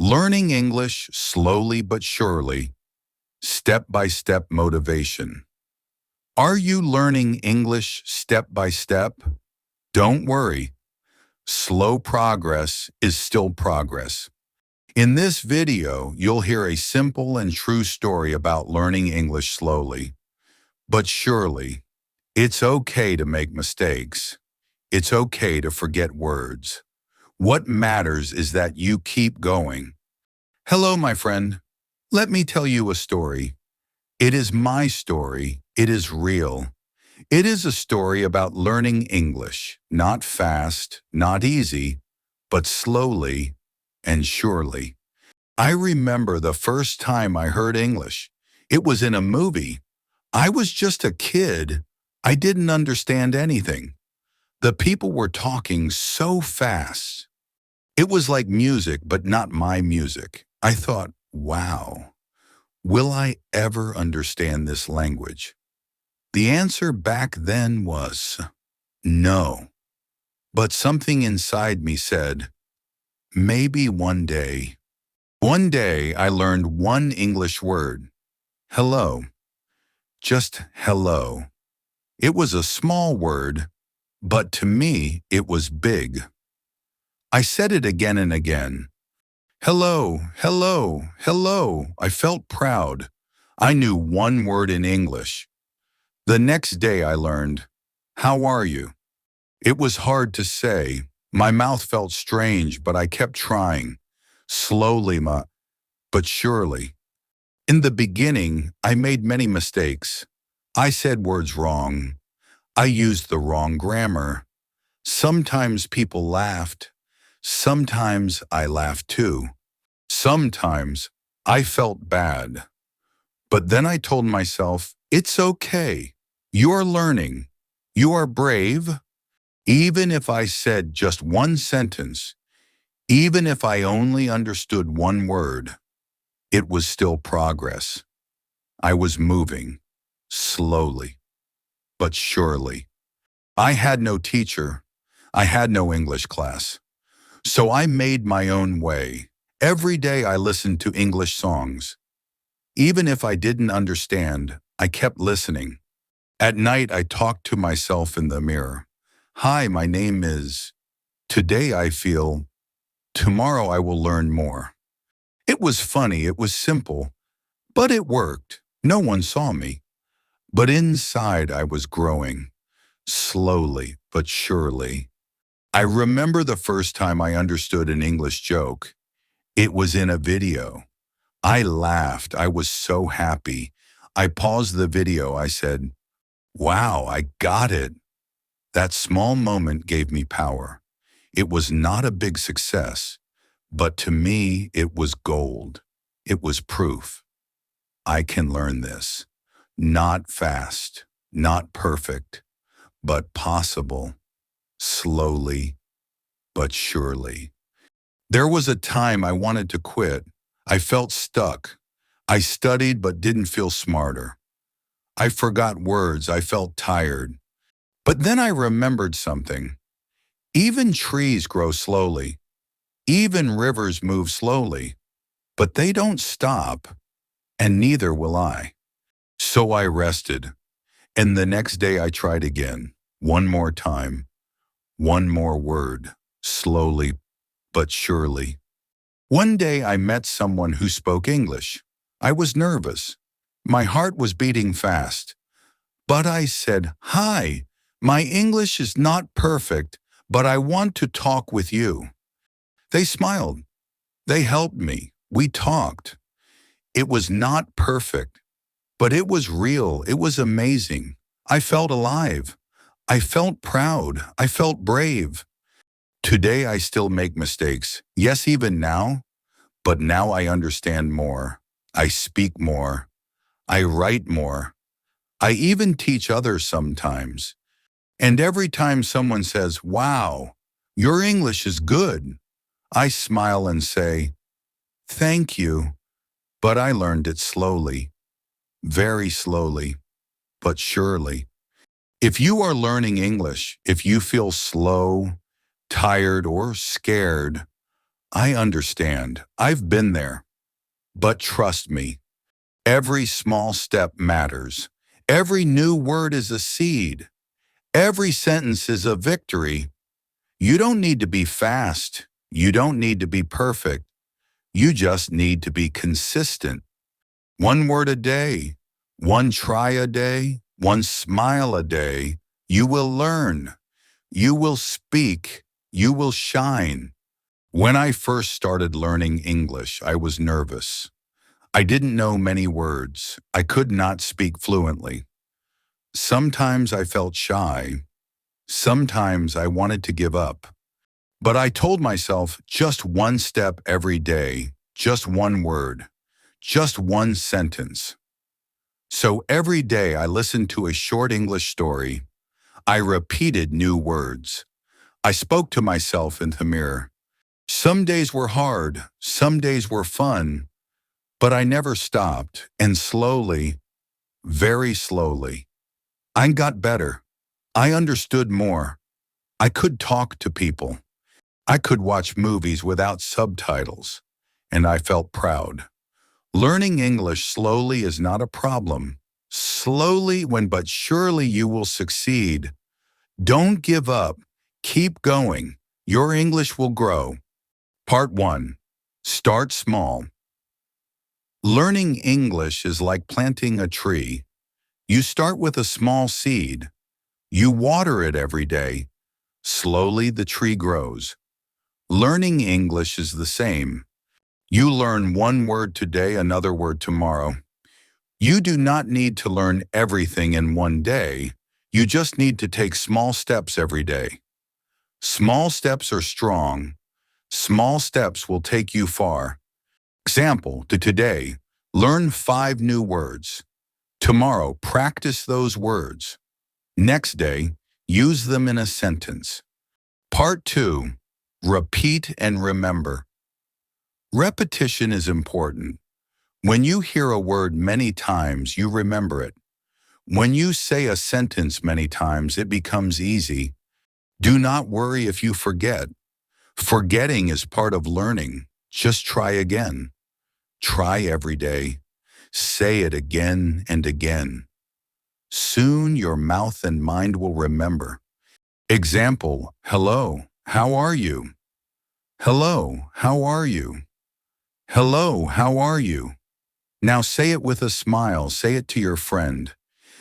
Learning English slowly but surely, step-by-step motivation. Are you learning English step by step? Don't worry, slow progress is still progress. In this video, you'll hear a simple and true story about learning English slowly, but surely. It's okay to make mistakes. It's okay to forget words. What matters is that you keep going. Hello, my friend. Let me tell you a story. It is my story. It is real. It is a story about learning English, not fast, not easy, but slowly and surely. I remember the first time I heard English. It was in a movie. I was just a kid. I didn't understand anything. The people were talking so fast. It was like music, but not my music. I thought, wow, will I ever understand this language? The answer back then was no. But something inside me said, maybe one day. One day I learned one English word, hello. Just hello. It was a small word, but to me it was big. I said it again and again. Hello, hello, hello. I felt proud. I knew one word in English. The next day I learned, how are you? It was hard to say. My mouth felt strange, but I kept trying. Slowly, but surely. In the beginning, I made many mistakes. I said words wrong. I used the wrong grammar. Sometimes people laughed. Sometimes I laughed too. Sometimes I felt bad. But then I told myself, it's okay. You are learning. You are brave. Even if I said just one sentence, even if I only understood one word, it was still progress. I was moving, slowly, but surely. I had no teacher. I had no English class. So I made my own way. Every day I listened to English songs. Even if I didn't understand, I kept listening. At night I talked to myself in the mirror. Hi, my name is. Today I feel. Tomorrow I will learn more. It was funny, it was simple, but it worked. No one saw me. But inside I was growing, slowly but surely. I remember the first time I understood an English joke. It was in a video. I laughed. I was so happy. I paused the video. I said, wow, I got it. That small moment gave me power. It was not a big success, but to me, it was gold. It was proof. I can learn this. Not fast, not perfect, but possible. Slowly, but surely. There was a time I wanted to quit. I felt stuck. I studied but didn't feel smarter. I forgot words. I felt tired. But then I remembered something. Even trees grow slowly. Even rivers move slowly. But they don't stop, and neither will I. So I rested, and the next day I tried again. One more time. One more word. Slowly, but surely. One day I met someone who spoke English. I was nervous. My heart was beating fast. But I said, hi, my English is not perfect, but I want to talk with you. They smiled. They helped me. We talked. It was not perfect, but it was real. It was amazing. I felt alive. I felt proud. I felt brave. Today I still make mistakes. Yes, even now. But now I understand more. I speak more. I write more. I even teach others sometimes. And every time someone says, wow, your English is good, I smile and say, thank you. But I learned it slowly, very slowly, but surely. If you are learning English, if you feel slow, tired, or scared, I understand. I've been there. But trust me, every small step matters. Every new word is a seed. Every sentence is a victory. You don't need to be fast. You don't need to be perfect. You just need to be consistent. One word a day, one try a day, one smile a day. You will learn. You will speak. You will shine. When I first started learning English, I was nervous. I didn't know many words. I could not speak fluently. Sometimes I felt shy. Sometimes I wanted to give up. But I told myself just one step every day, just one word, just one sentence. So every day I listened to a short English story. I repeated new words. I spoke to myself in the mirror. Some days were hard, some days were fun, but I never stopped, and slowly, very slowly, I got better. I understood more. I could talk to people. I could watch movies without subtitles, and I felt proud. Learning English slowly is not a problem. Slowly, when but surely you will succeed. Don't give up. Keep going. Your English will grow. Part 1. Start small. Learning English is like planting a tree. You start with a small seed. You water it every day. Slowly the tree grows. Learning English is the same. You learn one word today, another word tomorrow. You do not need to learn everything in one day. You just need to take small steps every day. Small steps are strong. Small steps will take you far. Example to today, learn 5 new words. Tomorrow, practice those words. Next day, use them in a sentence. Part 2, repeat and remember. Repetition is important. When you hear a word many times, you remember it. When you say a sentence many times, it becomes easy. Do not worry if you forget. Forgetting is part of learning. Just try again. Try every day. Say it again and again. Soon your mouth and mind will remember. Example, hello, how are you? Hello, how are you? Hello, how are you? Now say it with a smile. Say it to your friend.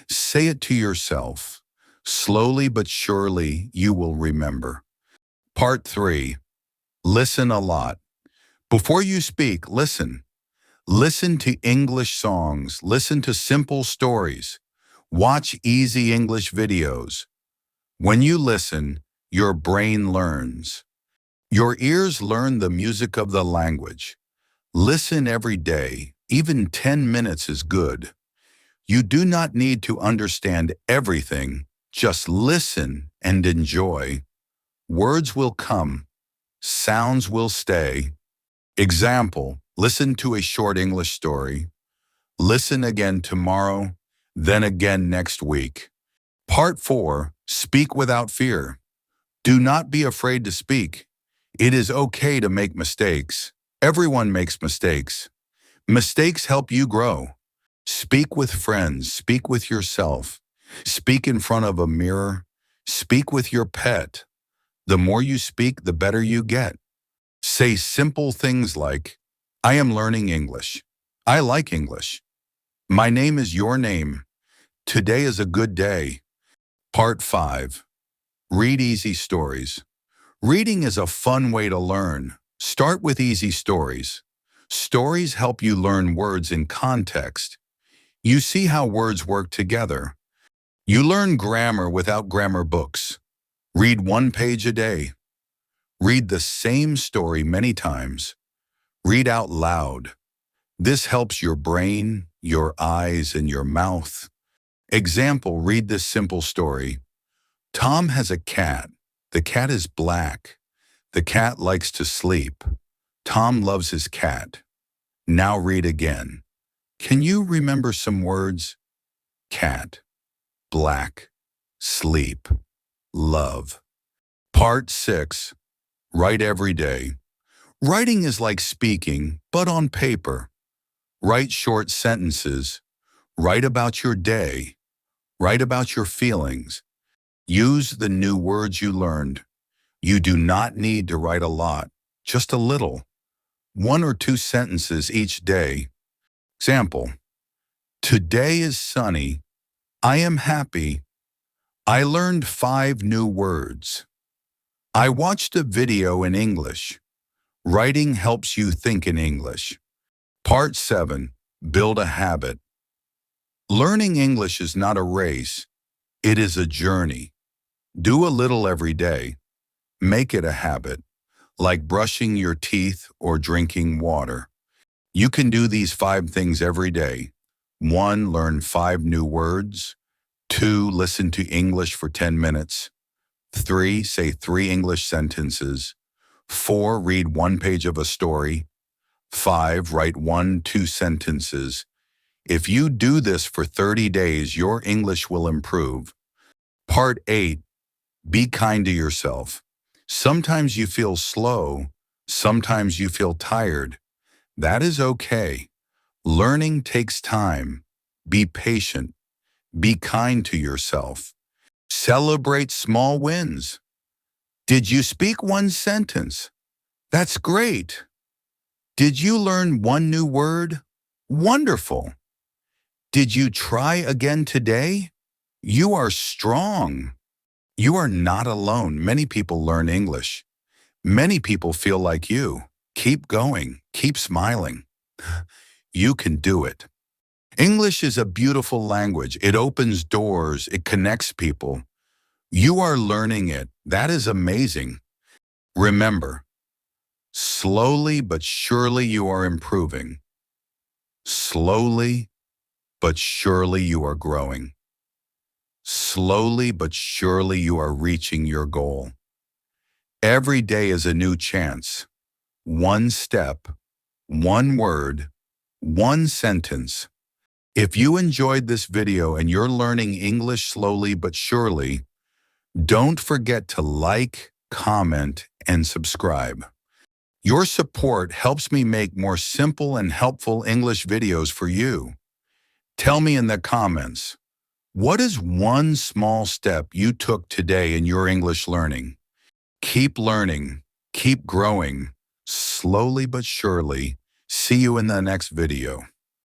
Say it to yourself. Slowly but surely you will remember. Part 3. Listen a lot. Before you speak, listen. Listen to English songs. Listen to simple stories. Watch easy English videos. When you listen, your brain learns. Your ears learn the music of the language. Listen every day. Even 10 minutes is good. You do not need to understand everything. Just listen and enjoy. Words will come. Sounds will stay. Example, listen to a short English story. Listen again tomorrow, then again next week. Part 4, speak without fear. Do not be afraid to speak. It is okay to make mistakes. Everyone makes mistakes. Mistakes help you grow. Speak with friends. Speak with yourself. Speak in front of a mirror. Speak with your pet. The more you speak, the better you get. Say simple things like, I am learning English. I like English. My name is your name. Today is a good day. Part 5. Read easy stories. Reading is a fun way to learn. Start with easy stories. Stories help you learn words in context. You see how words work together. You learn grammar without grammar books. Read one page a day. Read the same story many times. Read out loud. This helps your brain, your eyes, and your mouth. Example, read this simple story. Tom has a cat. The cat is black. The cat likes to sleep. Tom loves his cat. Now read again. Can you remember some words? Cat, black, sleep, love. Part 6. Write every day. Writing is like speaking, but on paper. Write short sentences. Write about your day. Write about your feelings. Use the new words you learned. You do not need to write a lot, just a little. 1 or 2 sentences each day. Example: today is sunny. I am happy. I learned 5 new words. I watched a video in English. Writing helps you think in English. Part 7. Build a habit. Learning English is not a race. It is a journey. Do a little every day. Make it a habit, like brushing your teeth or drinking water. You can do these 5 things every day. 1. Learn 5 new words. 2. Listen to English for 10 minutes. 3. Say 3 English sentences. 4. Read 1 page of a story. 5. Write 1, 2 sentences. If you do this for 30 days, your English will improve. Part 8. Be kind to yourself. Sometimes you feel slow. Sometimes you feel tired. That is okay. Learning takes time. Be patient. Be kind to yourself. Celebrate small wins. Did you speak 1 sentence? That's great. Did you learn 1 new word? Wonderful. Did you try again today? You are strong. You are not alone. Many people learn English. Many people feel like you. Keep going. Keep smiling. You can do it. English is a beautiful language. It opens doors. It connects people. You are learning it. That is amazing. Remember, slowly but surely you are improving. Slowly but surely you are growing. Slowly but surely you are reaching your goal. Every day is a new chance. 1 step, 1 word, 1 sentence. If you enjoyed this video and you're learning English slowly but surely, don't forget to like, comment, and subscribe. Your support helps me make more simple and helpful English videos for you. Tell me in the comments, what is 1 small step you took today in your English learning? Keep learning, keep growing, slowly but surely. See you in the next video.